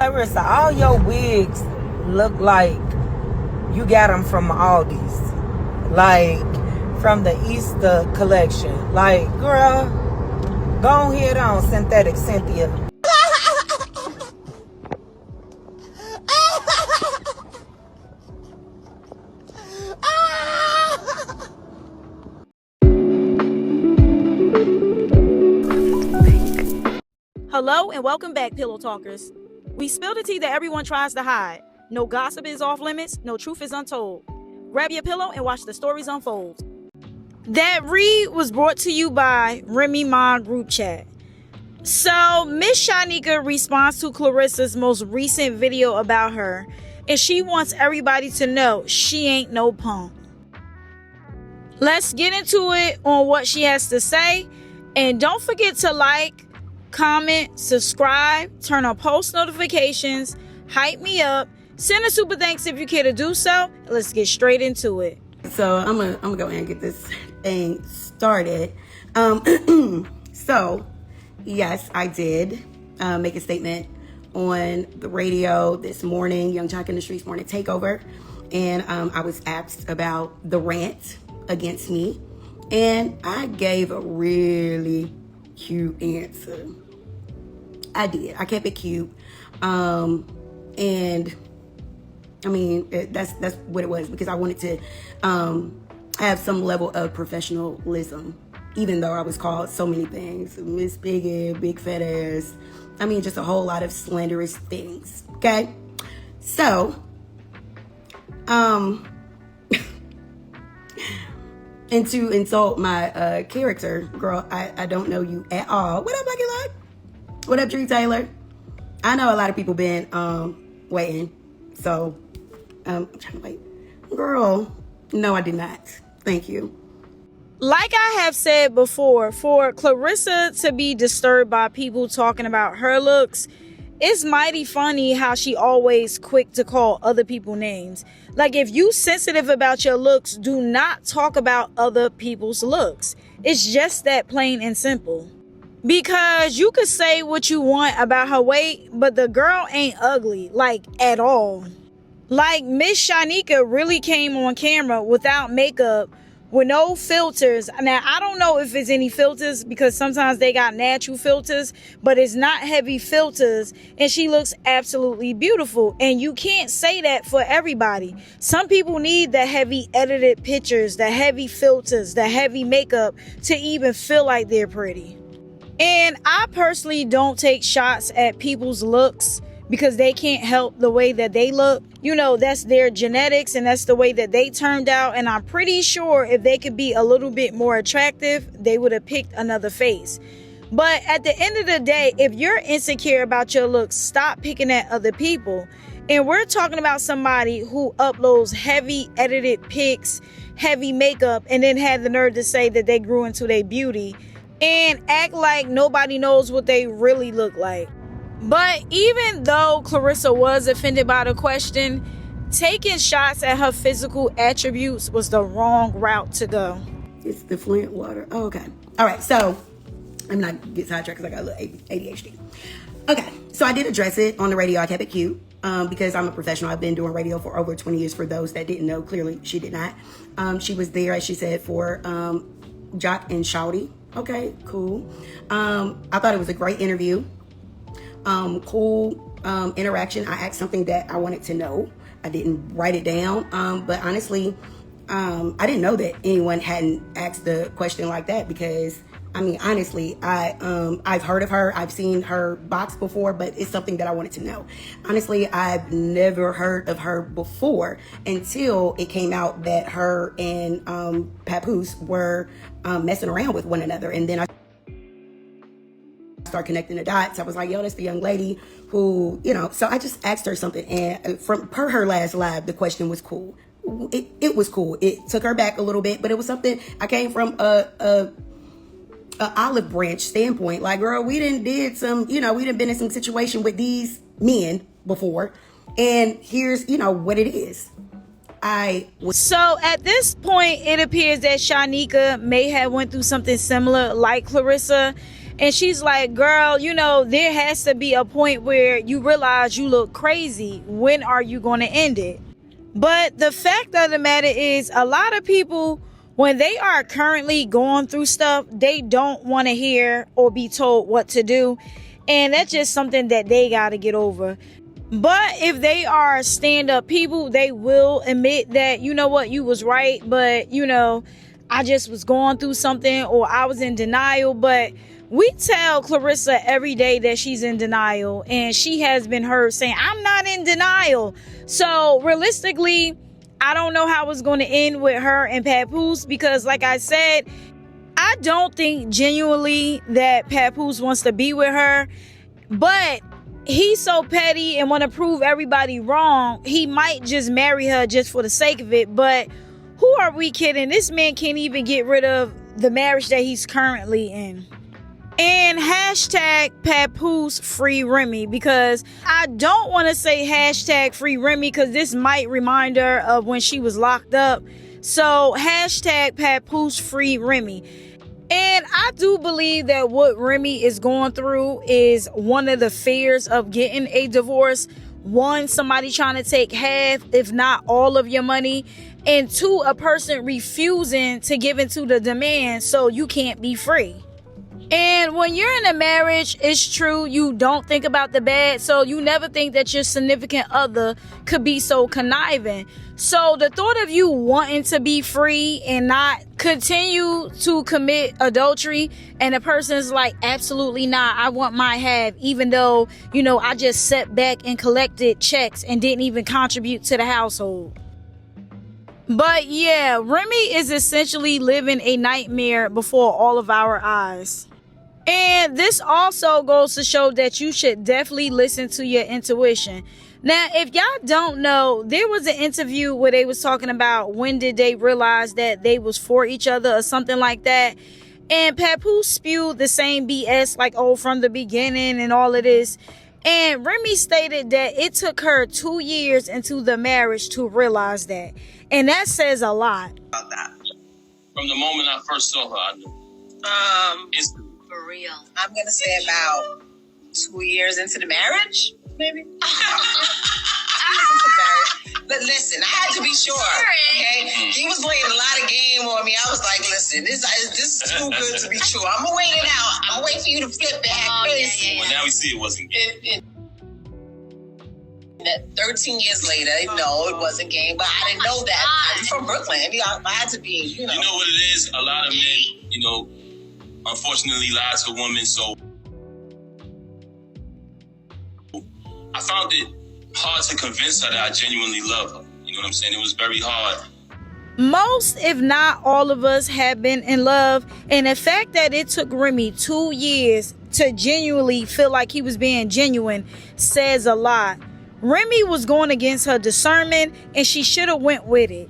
Claressa, all your wigs look like you got them from Aldi's. Like, from the Easter collection. Like, girl, go ahead on, Synthetic Cynthia. Hello and welcome back, Pillow Talkers. We spill the tea that everyone tries to hide. No gossip is off limits, no truth is untold. Grab your pillow and watch the stories unfold. That read was brought to you by Remy group chat. So, Miss Shyneka responds to Claressa's most recent video about her, and she wants everybody to know she ain't no punk. Let's get into it on what she has to say, and don't forget to like, comment, subscribe, turn on post notifications, hype me up, send a super thanks if you care to do so. Let's get straight into it. So I'm gonna go ahead and get this thing started. So yes, I did make a statement on the radio this morning, Young Jock in the Streets Morning Takeover, and I was asked about the rant against me, and I gave a really cute answer. I did. I kept it cute, and I mean that's what it was, because I wanted to have some level of professionalism, even though I was called so many things: Miss Piggy, big fat ass. I mean, just a whole lot of slanderous things. Okay, so and to insult my character, girl, I don't know you at all. What up, Lucky Luck? What up, Drew Taylor? I know a lot of people been waiting, so I'm trying to wait. Girl, no, I did not. Thank you. Like I have said before, for Claressa to be disturbed by people talking about her looks, it's mighty funny how she always quick to call other people names. Like, if you sensitive about your looks, do not talk about other people's looks. It's just that plain and simple. Because you could say what you want about her weight, but the girl ain't ugly, like, at all. Like, Miss Shyneka really came on camera without makeup, with no filters. Now, I don't know if it's any filters, because sometimes they got natural filters, but it's not heavy filters, and she looks absolutely beautiful. And you can't say that for everybody. Some people need the heavy edited pictures, the heavy filters, the heavy makeup to even feel like they're pretty. And I personally don't take shots at people's looks, because they can't help the way that they look. You know, that's their genetics and that's the way that they turned out. And I'm pretty sure if they could be a little bit more attractive, they would have picked another face. But at the end of the day, if you're insecure about your looks, stop picking at other people. And we're talking about somebody who uploads heavy edited pics, heavy makeup, and then had the nerve to say that they grew into their beauty and act like nobody knows what they really look like. But even though Claressa was offended by the question, taking shots at her physical attributes was the wrong route to go. It's the Flint water. Oh, okay. All right. So I'm not get sidetracked because I got a little ADHD. Okay. So I did address it on the radio. I kept it cute because I'm a professional. I've been doing radio for over 20 years. For those that didn't know, clearly she did not. She was there, as she said, for Jock and Shouty. Okay, cool. I thought it was a great interview. Cool interaction. I asked something that I wanted to know. I didn't write it down, but honestly, I didn't know that anyone hadn't asked the question like that, because I mean, honestly, I've heard of her. I've seen her box before, but it's something that I wanted to know. Honestly, I've never heard of her before until it came out that her and Papoose were messing around with one another, and then I start connecting the dots. I was like, yo, that's the young lady who, you know. So I just asked her something, and per her last live, the question was cool. It was cool. It took her back a little bit, but it was something. I came from a olive branch standpoint. Like, girl, we done did some, you know, we done been in some situation with these men before, and here's, you know, what it is. So at this point, it appears that Shyneka may have went through something similar like Claressa, And she's like, girl, you know, there has to be a point where you realize you look crazy. When are you going to end it? But the fact of the matter is, a lot of people, when they are currently going through stuff, they don't want to hear or be told what to do. And that's just something that they got to get over. But if they are stand-up people, they will admit that, you know what, you was right, but, you know, I just was going through something, or I was in denial. But we tell Claressa every day that she's in denial, and she has been heard saying, I'm not in denial. So realistically, I don't know how it's going to end with her and Papoose, because like I said, I don't think genuinely that Papoose wants to be with her, but he's so petty and want to prove everybody wrong, he might just marry her just for the sake of it. But who are we kidding? This man can't even get rid of the marriage that he's currently in. And hashtag Papoose free Remy, because I don't want to say hashtag free Remy because this might remind her of when she was locked up. So hashtag Papoose free Remy. And I do believe that what Remy is going through is one of the fears of getting a divorce. One, somebody trying to take half, if not all of your money. And two, a person refusing to give into the demand, so you can't be free. And when you're in a marriage, it's true, you don't think about the bad, so you never think that your significant other could be so conniving. So the thought of you wanting to be free and not continue to commit adultery, and the person's like, absolutely not, I want my half, even though, you know, I just sat back and collected checks and didn't even contribute to the household. But yeah, Remy is essentially living a nightmare before all of our eyes. And this also goes to show that you should definitely listen to your intuition. Now, if y'all don't know, there was an interview where they was talking about when did they realize that they was for each other or something like that. And Papoose spewed the same BS like, oh, from the beginning and all of this. And Remy stated that it took her 2 years into the marriage to realize that. And that says a lot. About that. From the moment I first saw her, I knew. Instantly. For real. I'm going to say about 2 years into the marriage, maybe. But listen, I had to be sure, okay? He was playing a lot of game on me. I was like, listen, this is too good to be true. I'm going to wait it out. I'm going to wait for you to flip back. Yeah. Well, now we see it wasn't game. 13 years later, no, it wasn't game, but I didn't know that. I'm from Brooklyn. I had to be, You know what it is? A lot of men, unfortunately lie to women, so I found it hard to convince her that I genuinely love her. You know what I'm saying? It was very hard. Most, if not all of us, have been in love. And the fact that it took Remy 2 years to genuinely feel like he was being genuine says a lot. Remy was going against her discernment, and she should have went with it.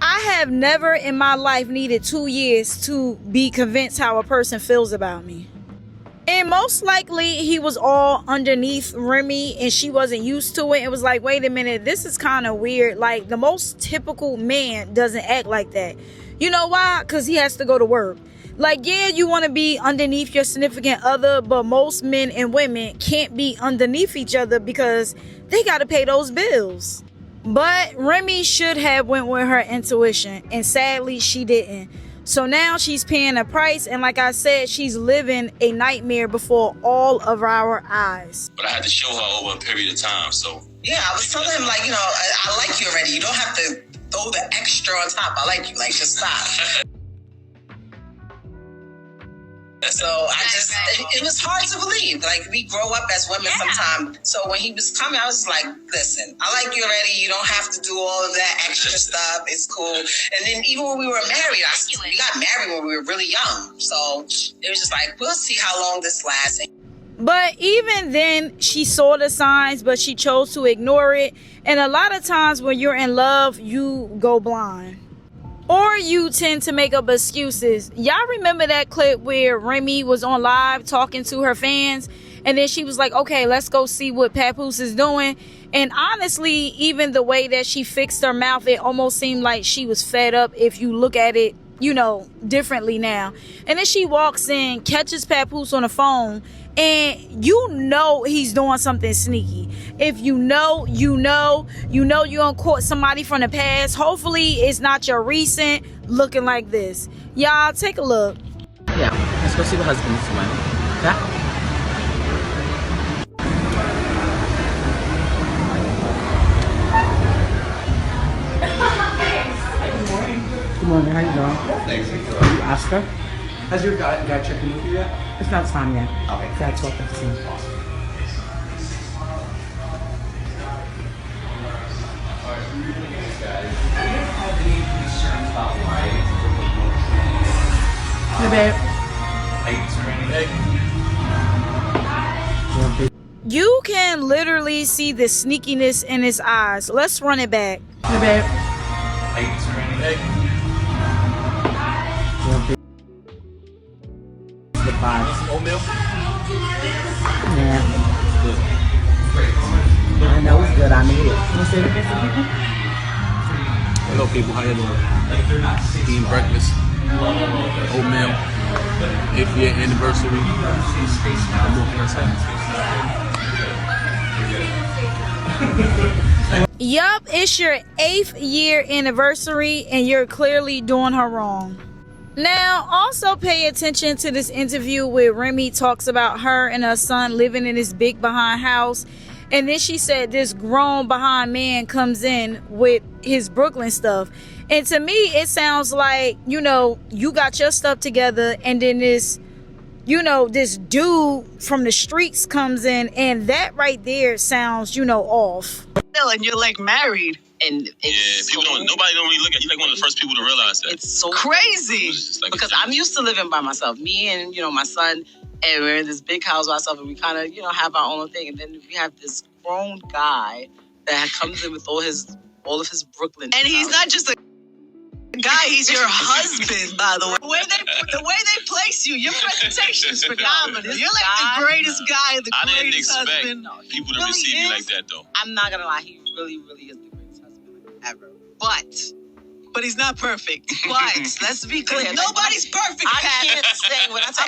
I have never in my life needed 2 years to be convinced how a person feels about me. And most likely he was all underneath Remy and she wasn't used to it. It was like, wait a minute, this is kind of weird. Like, the most typical man doesn't act like that. You know why? Because he has to go to work. Like, yeah, you want to be underneath your significant other, but most men and women can't be underneath each other because they got to pay those bills. But Remy should have went with her intuition, and sadly she didn't. So now she's paying a price, and like I said, she's living a nightmare before all of our eyes. But I had to show her over a period of time, so. Yeah, I was telling him, like, I like you already. You don't have to throw the extra on top. I like you. Like, just stop. So it was hard to believe. Like, we grow up as women sometimes. So when he was coming, I was like, listen, I like you already. You don't have to do all of that extra stuff. It's cool. And then even when we were married, we got married when we were really young. So it was just like, we'll see how long this lasts. But even then, she saw the signs, but she chose to ignore it. And a lot of times when you're in love, you go blind. Or you tend to make up excuses. Y'all remember that clip where Remy was on live talking to her fans? And then she was like, okay, let's go see what Papoose is doing. And honestly, even the way that she fixed her mouth, it almost seemed like she was fed up if you look at it differently now. And then she walks in, catches Papoose on the phone, and he's doing something sneaky. If you know you gonna court somebody from the past. Hopefully it's not your recent looking like this. Y'all take a look. Yeah, let's go see the husband this morning. Yeah. Good morning, how you doing? Thanks. You Oscar? Has your guy checked in with you yet? It's not time yet. Okay. That's what I'm saying. Hey, babe. You can literally see the sneakiness in his eyes. Let's run it back. Hey, babe. The vibes. Oatmeal? Yeah. I know it's good. I made it. You say the best people? Hello people, how you doing? Eating breakfast. Oatmeal. 8th year anniversary. What more can I say? Yup, it's your 8th year anniversary and you're clearly doing her wrong. Now, also pay attention to this interview where Remy talks about her and her son living in this big behind house. And then she said this grown behind man comes in with his Brooklyn stuff. And to me, it sounds like, you got your stuff together and then this dude from the streets comes in, and that right there sounds, off. And you're like married. And it's people nobody don't really look at you. Like one of the first people to realize that. It's so crazy because I'm used to living by myself. Me and my son, and we're in this big house by ourselves, and we kind of have our own thing. And then we have this grown guy that comes in with all of his Brooklyn. And he's not just a guy; he's your husband, by the way. The way they place you, your presentation is phenomenal. You're like the greatest guy, the greatest husband. I didn't expect people to receive me like that, though. I'm not gonna lie; he really, really is the greatest husband ever. But he's not perfect. But let's be clear. Nobody's perfect. I can't say what I say.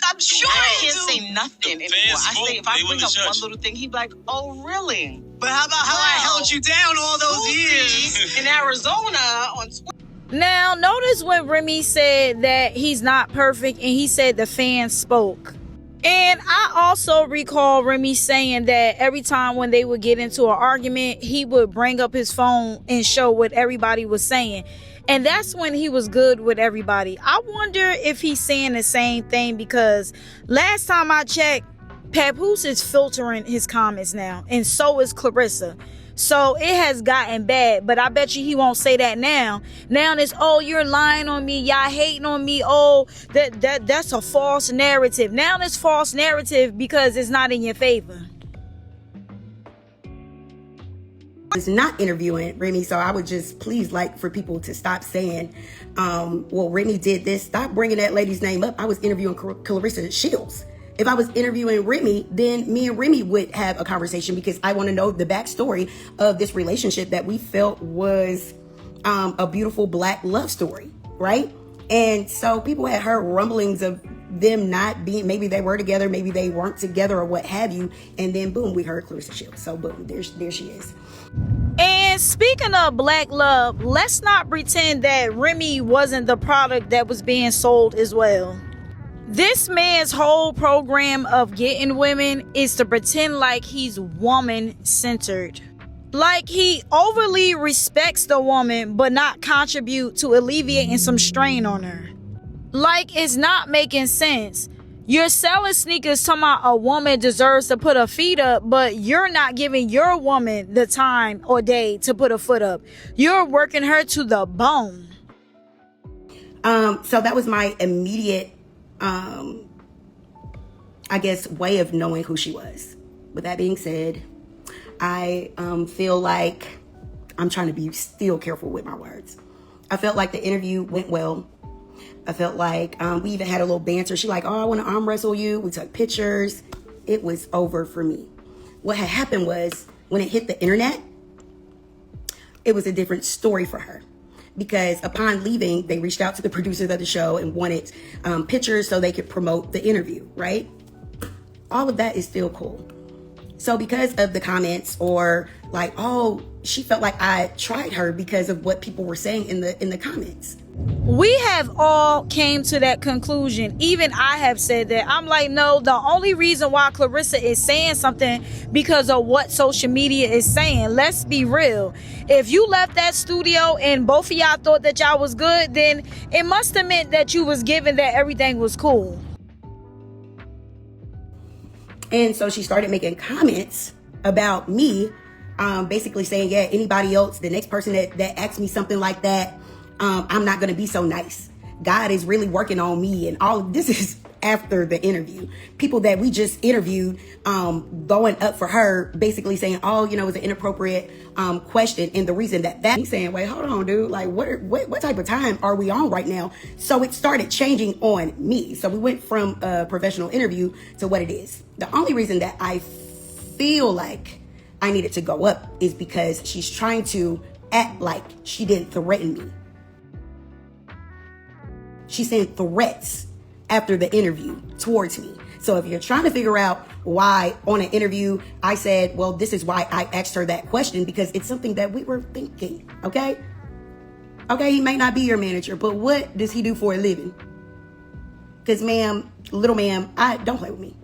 I'm sure I can't say nothing anymore. I say if I bring up one little thing, he'd be like, "Oh, really?" But how about how I held you down all those years in Arizona on Twitter? Now, notice when Remy said that he's not perfect and he said the fans spoke. And I also recall Remy saying that every time when they would get into an argument, he would bring up his phone and show what everybody was saying. And that's when he was good with everybody. I wonder if he's saying the same thing, because last time I checked, Papoose is filtering his comments now. And so is Claressa. So it has gotten bad, but I bet you he won't say that now. Now it's, oh, you're lying on me, y'all hating on me, oh, that's a false narrative. Now it's false narrative because it's not in your favor. Is not interviewing Remy, so I would just please like for people to stop saying, well, Remy did this. Stop bringing that lady's name up. I was interviewing Claressa Shields. If I was interviewing Remy, then me and Remy would have a conversation, because I want to know the backstory of this relationship that we felt was a beautiful Black love story, right? And so people had heard rumblings of them not being, maybe they were together, maybe they weren't together, or what have you. And then boom, we heard Claressa Shields. So boom, there she is. And speaking of Black love, let's not pretend that Remy wasn't the product that was being sold as well. This man's whole program of getting women is to pretend like he's woman-centered. Like he overly respects the woman, but not contribute to alleviating some strain on her. Like it's not making sense. You're selling sneakers talking about a woman deserves to put her feet up, but you're not giving your woman the time or day to put her foot up. You're working her to the bone. So that was my immediate I guess, way of knowing who she was. With that being said, I feel like I'm trying to be still careful with my words. I felt like the interview went well. I felt like we even had a little banter. She like, oh, I want to arm wrestle you. We took pictures. It was over for me. What had happened was when it hit the internet, it was a different story for her. because upon leaving, they reached out to the producers of the show and wanted pictures so they could promote the interview, right? All of that is still cool. So because of the comments, or like, oh, she felt like I tried her because of what people were saying in the comments. We have all came to that conclusion. Even I have said that. I'm like, no, the only reason why Claressa is saying something because of what social media is saying. Let's be real. If you left that studio and both of y'all thought that y'all was good, then it must have meant that you was given that everything was cool. And so she started making comments about me, basically saying, yeah, anybody else, the next person that asks me something like that, I'm not going to be so nice. God is really working on me. And all of this is after the interview. People that we just interviewed, going up for her, basically saying, oh, you know, it was an inappropriate question. And the reason that he's saying, wait, hold on, dude, like what type of time are we on right now? So it started changing on me. So we went from a professional interview to what it is. The only reason that I feel like I needed to go up is because she's trying to act like she didn't threaten me. She sent threats after the interview towards me. So if you're trying to figure out why on an interview I said, well, this is why I asked her that question, because it's something that we were thinking, okay? Okay, he may not be your manager, but what does he do for a living? Because little ma'am, don't play with me.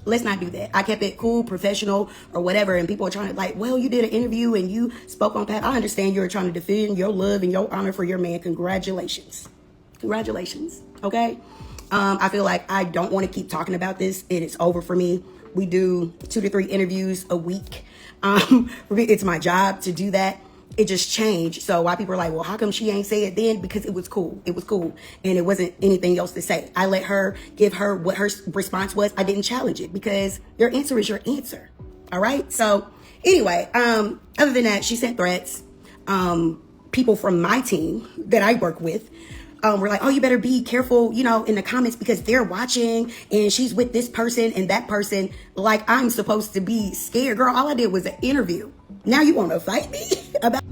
Let's not do that. I kept it cool, professional, or whatever. And people are trying to like, well, you did an interview and you spoke on Pat. I understand you're trying to defend your love and your honor for your man. Congratulations. Congratulations. Okay. I feel like I don't want to keep talking about this. It is over for me. We do 2 to 3 interviews a week. It's my job to do that. It just changed. So why people are like, well, how come she ain't say it then? Because it was cool. It was cool. And it wasn't anything else to say. I let her give her what her response was. I didn't challenge it because your answer is your answer. All right. So anyway, other than that, she sent threats. People from my team that I work with, we're like, oh, you better be careful, you know, in the comments because they're watching and she's with this person and that person. Like I'm supposed to be scared. Girl, all I did was an interview. Now you want to fight me about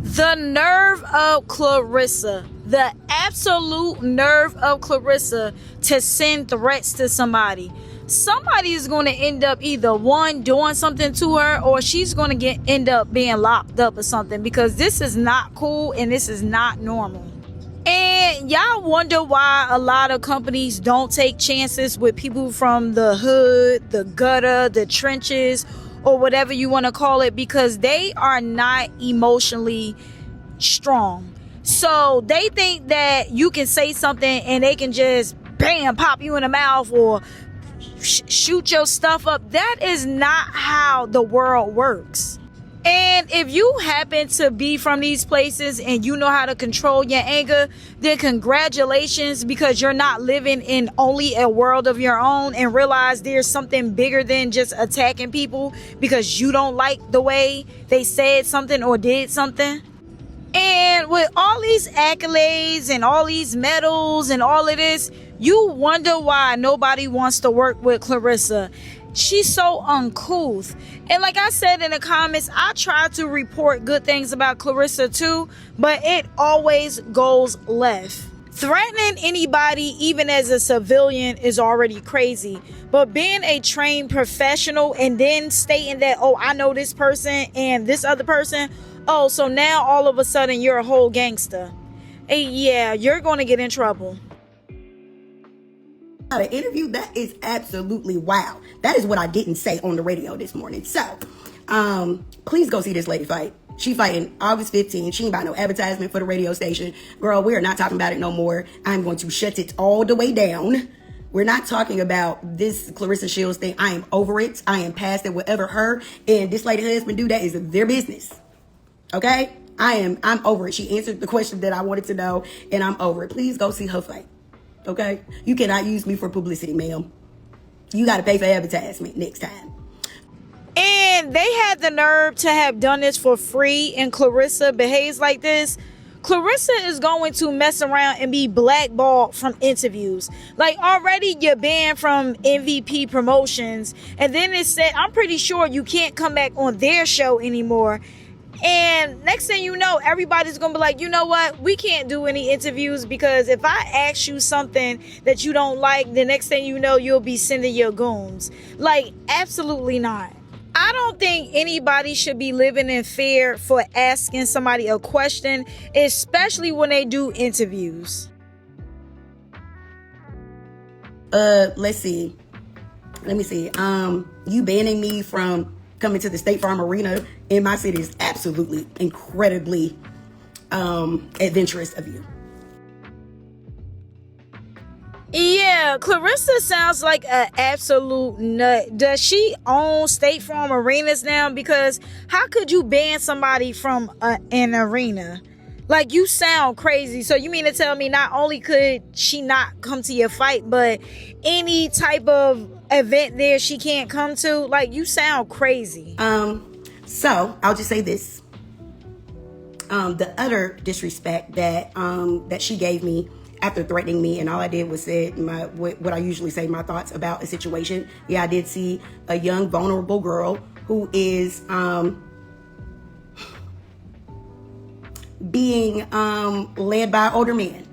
the nerve of Claressa, the absolute nerve of Claressa to send threats to somebody. Somebody is going to end up either one doing something to her, or she's going to end up being locked up or something, because this is not cool and this is not normal. And y'all wonder why a lot of companies don't take chances with people from the hood, the gutter, the trenches, or whatever you want to call it, because they are not emotionally strong. So they think that you can say something and they can just bam, pop you in the mouth or shoot your stuff up. That is not how the world works. And if you happen to be from these places and you know how to control your anger, then congratulations, because you're not living in only a world of your own and realize there's something bigger than just attacking people because you don't like the way they said something or did something. And with all these accolades and all these medals and all of this, you wonder why nobody wants to work with Claressa. She's so uncouth. And like I said in the comments, I try to report good things about Claressa too, but it always goes left. Threatening anybody, even as a civilian, is already crazy. But being a trained professional and then stating that, oh, I know this person and this other person, oh, so now all of a sudden you're a whole gangster. Hey, yeah, you're going to get in trouble. An interview, that is absolutely wow. That is what I didn't say on the radio this morning. So please go see this lady fight. She fighting August 15th. She ain't about no advertisement for the radio station. Girl, we are not talking about it no more. I'm going to shut it all the way down. We're not talking about this Claressa Shields thing. I am over it. I am past it. Whatever her and this lady's husband do, that is their business. Okay? I'm over it. She answered the question that I wanted to know, and I'm over it. Please go see her fight. Okay? You cannot use me for publicity, ma'am. You got to pay for advertisement next time. And they had the nerve to have done this for free, and Claressa behaves like this. Claressa is going to mess around and be blackballed from interviews. Like, already you're banned from MVP promotions, and then it said, I'm pretty sure you can't come back on their show anymore. And next thing you know, everybody's gonna be like, you know what, we can't do any interviews because if I ask you something that you don't like, the next thing you know, you'll be sending your goons. Like, absolutely not. I don't think anybody should be living in fear for asking somebody a question, especially when they do interviews. Let's see. Let me see. You banning me from coming to the State Farm Arena in my city is absolutely incredibly adventurous of you. Yeah, Claressa sounds like an absolute nut. Does she own State Farm Arenas now? Because how could you ban somebody from an arena? Like, you sound crazy. So you mean to tell me not only could she not come to your fight, but any type of event there she can't come to? Like, you sound crazy. So I'll just say this. The utter disrespect that that she gave me after threatening me, and all I did was say what I usually say, my thoughts about a situation. Yeah, I did see a young, vulnerable girl who is being led by older men.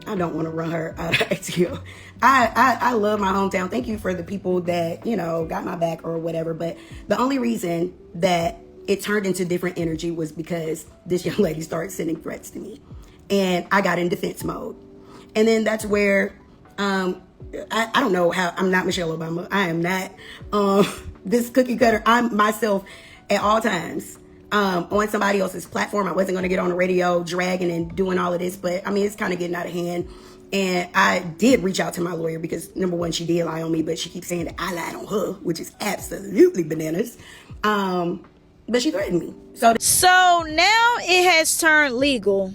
I don't want to run her out of ATL. I love my hometown. Thank you for the people that, you know, got my back or whatever. But the only reason that it turned into different energy was because this young lady started sending threats to me. And I got in defense mode. And then that's where, I don't know how, I'm not Michelle Obama. I am not this cookie cutter. I'm myself at all times. On somebody else's platform. I wasn't going to get on the radio dragging and doing all of this, but I mean, it's kind of getting out of hand. And I did reach out to my lawyer because, number one, she did lie on me, but she keeps saying that I lied on her, which is absolutely bananas. But she threatened me. So now it has turned legal.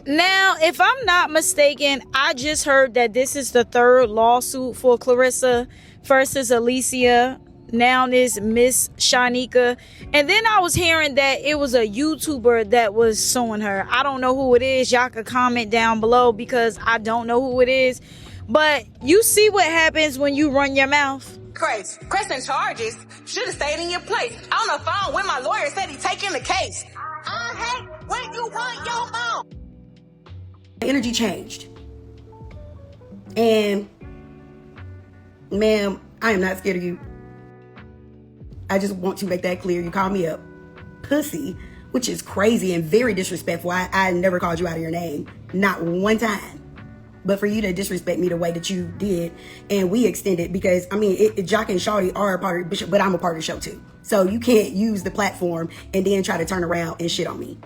Now, if I'm not mistaken, I just heard that this is the third lawsuit for Claressa. First is Alicia. Now is Miss Shyneka. And then I was hearing that it was a YouTuber that was suing her. I don't know who it is. Y'all can comment down below because I don't know who it is. But you see what happens when you run your mouth. Crazy. Pressing charges. Should have stayed in your place. On the phone when my lawyer said he taking the case. I hate when you run your mouth. The energy changed. And, ma'am, I am not scared of you. I just want to make that clear. You call me a pussy, which is crazy and very disrespectful. I never called you out of your name. Not one time. But for you to disrespect me the way that you did, and we extended, because, I mean, Jock and Shawty are a part of Bishop, but I'm a part of the show too. So you can't use the platform and then try to turn around and shit on me.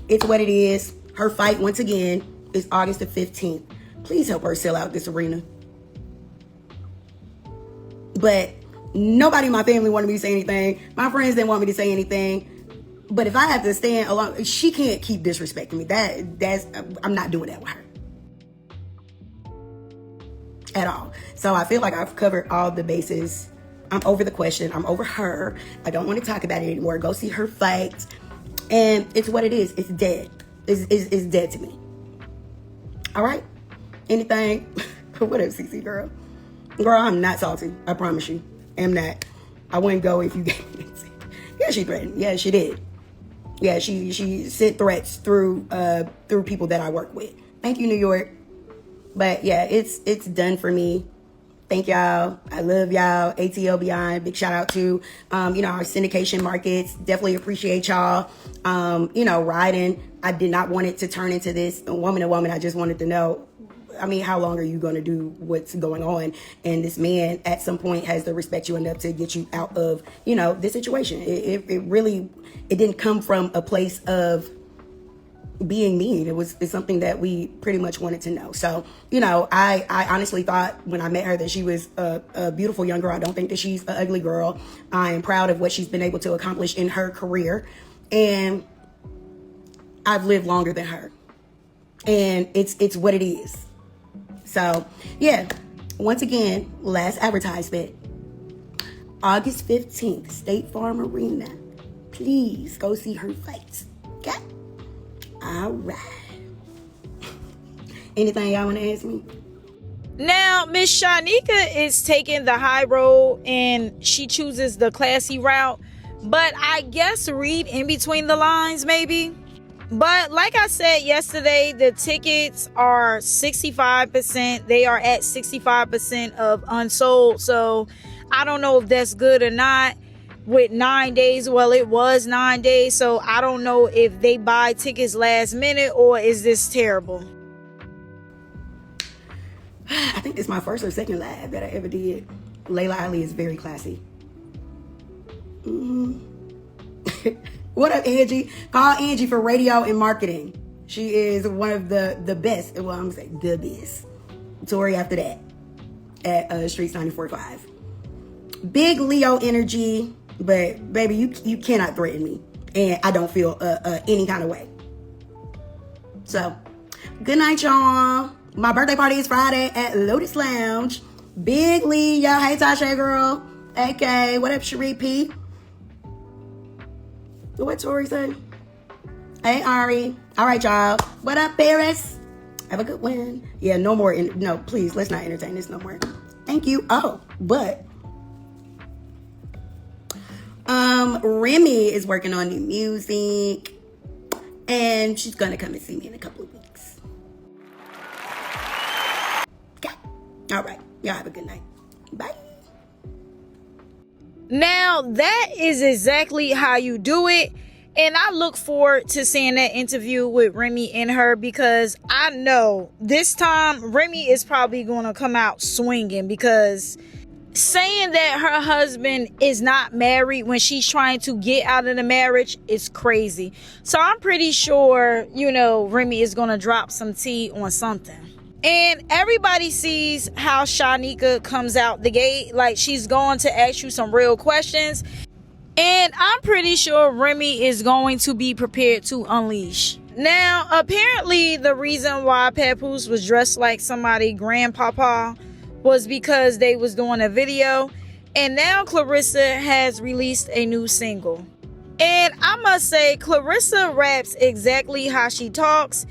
It's what it is. Her fight, once again, is August the 15th. Please help her sell out this arena. But nobody in my family wanted me to say anything. My friends didn't want me to say anything. But if I have to stand alone, she can't keep disrespecting me. I'm not doing that with her. At all. So I feel like I've covered all the bases. I'm over the question. I'm over her. I don't want to talk about it anymore. Go see her fight. And it's what it is. It's dead. It's dead to me. All right? Anything? What up, CC girl? Girl, I'm not salty. I promise you. I'm not. I wouldn't go if you gave me it. Yeah, she threatened. Yeah, she did. Yeah, she sent threats through people that I work with. Thank you, New York. But yeah, it's done for me. Thank y'all. I love y'all. ATL Beyond. Big shout out to our syndication markets. Definitely appreciate y'all. Riding. I did not want it to turn into this woman to woman. I just wanted to know, how long are you going to do what's going on? And this man at some point has to respect you enough to get you out of, this situation. It didn't come from a place of being mean. It's something that we pretty much wanted to know. So, I honestly thought when I met her that she was a beautiful young girl. I don't think that she's an ugly girl. I am proud of what she's been able to accomplish in her career. And I've lived longer than her. And it's what it is. So, yeah, once again, last advertisement, August 15th, State Farm Arena. Please go see her fight. Okay? All right. Anything y'all want to ask me? Now, Miss Shyneka is taking the high road and she chooses the classy route, but I guess read in between the lines maybe. But like I said yesterday, the tickets are 65%. They are at 65% of unsold. So I don't know if that's good or not. With 9 days, well, it was 9 days. So I don't know if they buy tickets last minute or is this terrible. I think this is my first or second live that I ever did. Layla Ali is very classy. What up, Angie? Call Angie for radio and marketing. She is one of the best. Well, I'm gonna say the best. Tori after that at Streets 94.5. Big Leo energy, but baby, you cannot threaten me, and I don't feel any kind of way. So, good night, y'all. My birthday party is Friday at Lotus Lounge. Big Leo. Hey, Tasha girl. AK. What up, Cherie P? What Tori say? Hey, Ari. All right, y'all. What up, Paris? Have a good one. Yeah, no more. No, please, let's not entertain this no more. Thank you. Oh, but Remy is working on new music, and she's gonna come and see me in a couple of weeks. Okay. All right. Y'all have a good night. Bye. Now, that is exactly how you do it. And I look forward to seeing that interview with Remy and her, because I know this time Remy is probably going to come out swinging, because saying that her husband is not married when she's trying to get out of the marriage is crazy. So I'm pretty sure, Remy is going to drop some tea on something. And everybody sees how Shyneka comes out the gate. Like, she's going to ask you some real questions. And I'm pretty sure Remy is going to be prepared to unleash. Now, apparently, the reason why Papoose was dressed like somebody grandpapa was because they was doing a video. And now Claressa has released a new single. And I must say, Claressa raps exactly how she talks.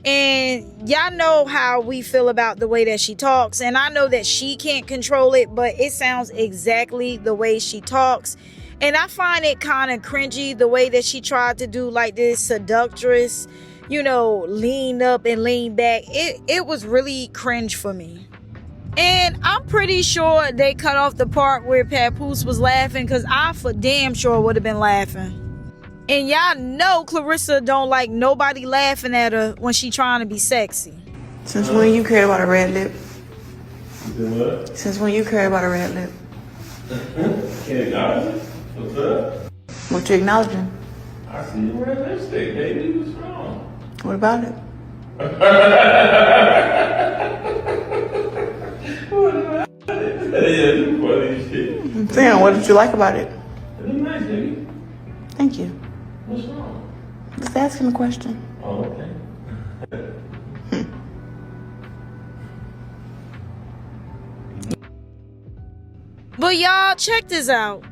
And y'all know how we feel about the way that she talks. And I know that she can't control it, but it sounds exactly the way she talks. And I find it kind of cringy the way that she tried to do like this seductress, lean up and lean back. It was really cringe for me. And I'm pretty sure they cut off the part where Papoose was laughing, because I for damn sure would have been laughing. And y'all know Claressa don't like nobody laughing at her when she trying to be sexy. Since when you care about a red lip? What? Since when you care about a red lip? Can't acknowledge it? What's up? What you acknowledging? I see you wearing lipstick, baby. What's wrong? What about it? What about it? Yeah, you funny as shit. I'm saying, what did you like about it? It look nice, baby. Thank you. What's wrong? Just asking a question. Oh, okay. But y'all, check this out.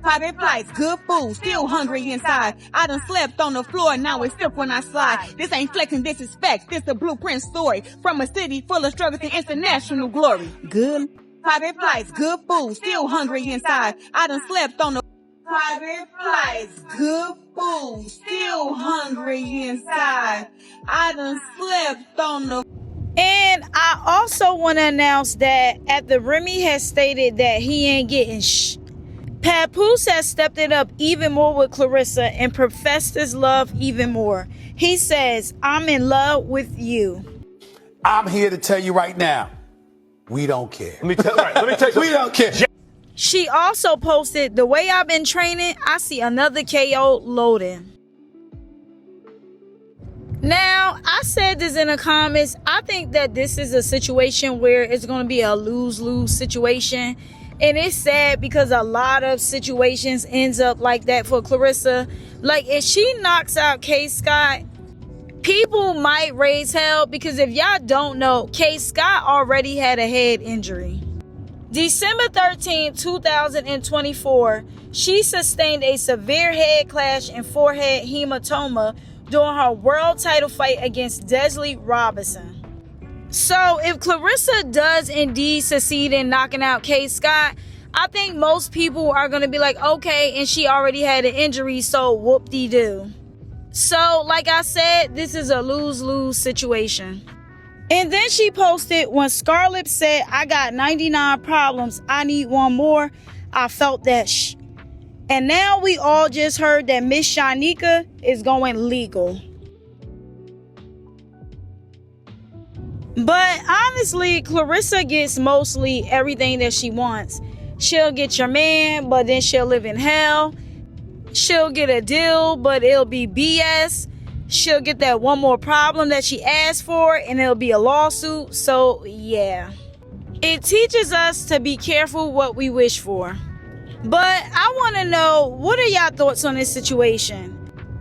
Private flights, good food, still hungry inside. I done slept on the floor, now it's stiff when I slide. This ain't flexing disrespect, this the blueprint story. From a city full of struggles to international glory. Good private flights, good food, still hungry inside. I done slept on the private flights, good food, still hungry inside. I done slept on the. And I also want to announce that after Remy has stated that he ain't getting Papoose has stepped it up even more with Claressa and professed his love even more. He says, "I'm in love with you." I'm here to tell you right now, we don't care. Let me tell you. We don't care. She also posted, "The way I've been training, I see another KO loading." Now, I said this in the comments. I think that this is a situation where it's going to be a lose-lose situation. And it's sad because a lot of situations ends up like that for Claressa. Like, if she knocks out K. Scott, people might raise hell, because if y'all don't know, K. Scott already had a head injury. December 13, 2024, she sustained a severe head clash and forehead hematoma during her world title fight against Desley Robinson. So if Claressa does indeed succeed in knocking out Kate Scott, I think most people are going to be like, okay, and she already had an injury, so whoop-de-doo. So like I said, this is a lose-lose situation. And then she posted, when Scarlett said, I got 99 problems, I need one more, I felt that And now we all just heard that Miss Shyneka is going legal. But honestly, Claressa gets mostly everything that she wants. She'll get your man, but then she'll live in hell. She'll get a deal, but it'll be BS. She'll get that one more problem that she asked for, and it'll be a lawsuit. So, yeah. It teaches us to be careful what we wish for. But I want to know, what are y'all thoughts on this situation?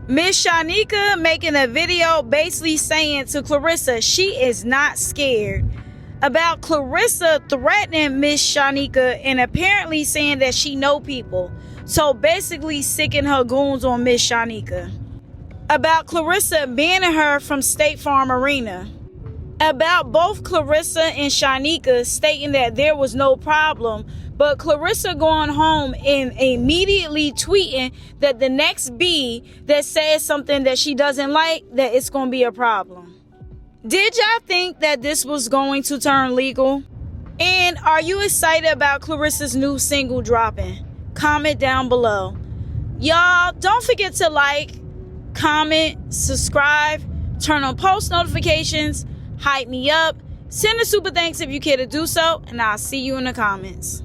Miss Shyneka making a video basically saying to Claressa she is not scared. About Claressa threatening Miss Shyneka and apparently saying that she know people. So basically sicking her goons on Miss Shyneka. About Claressa banning her from State Farm Arena. About both Claressa and Shyneka stating that there was no problem, but Claressa going home and immediately tweeting that the next B that says something that she doesn't like, that it's going to be a problem. Did y'all think that this was going to turn legal? And are you excited about Claressa's new single dropping? Comment down below. Y'all, don't forget to like, comment, subscribe, turn on post notifications, hype me up, send a super thanks if you care to do so, and I'll see you in the comments.